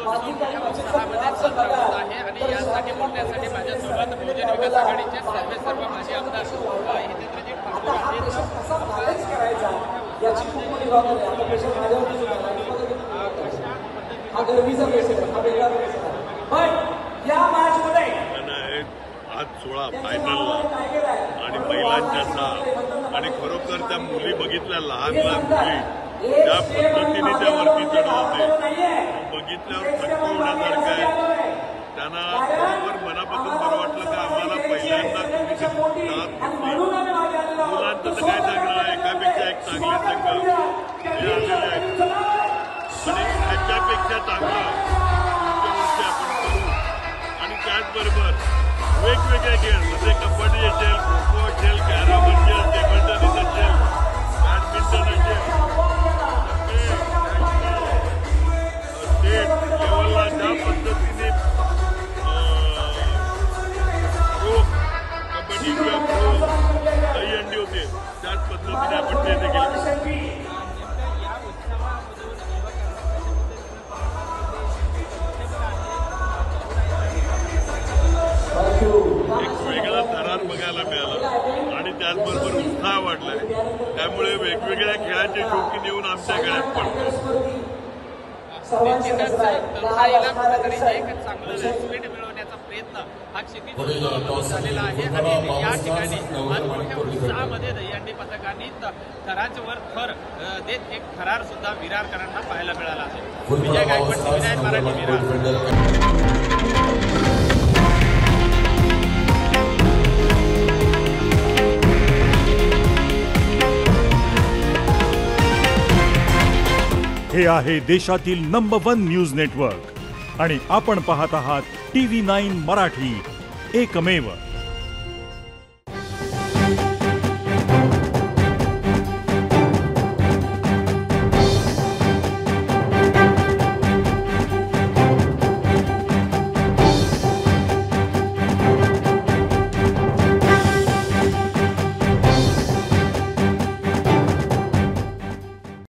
उत्सव मोठ्या उत्साहामध्ये साजरा होत आहे आणि यासाठी बोलण्यासाठी माझ्यासोबत बहुजन विकास आघाडीचे सर्व माजी आमदार हितेंद्रजी ठाकूर आज 16 फायनलला आणि महिलांच्या 6 आणि खरोखर त्या मुली बघितल्या लहान लहान मुली त्या पद्धतीने त्यावरती चढत होते बघितल्यावर थक्क होण्यासारखं आहे. त्यांना बरोबर मनापासून बरं वाटलं का आम्हाला पहिल्यांदा मुलांचं तर काय सांगणार आहे एकापेक्षा एक चांगले संघ हे आलेले आहेत आणि ह्याच्यापेक्षा चांगलं पुढच्या वर्षी आपण करू. आणि त्याचबरोबर वेगवेगळे खेळ म्हणजे कबड्डी असेल खो खो असेल कॅरम असेल टेबल टेनिस असेल बॅडमिंटन असेल स्टेट लेवलला ज्या पद्धतीने प्रो कबड्डी किंवा प्रो दहीहंडी होते त्याच पद्धतीने आपण ते देखील एक वेगळा थरार बघायला मिळाला आणि त्याचबरोबर उत्साह वाढलाय. त्यामुळे वेगवेगळ्या खेळाचे शौकीन येऊन आमच्या गळ्यात पडतो. निश्चितच तरुणाईला कुठेतरी एक चांगलं व्यासपीठ मिळवण्याचा प्रयत्न हा क्षितिज झालेला आहे आणि या ठिकाणी आज मोठ्या उत्साहामध्ये दहीहंडी पथकांनी थराच्या वर थर देत एक थरार सुद्धा विरारकरांना पाहायला मिळाला आहे. विजय गायकवाड, विनायक मराठी, विरार. हे आहे देशातील नंबर 1 न्यूज नेटवर्क आणि आपण पाहत आहात TV9 मराठी, एकमेव.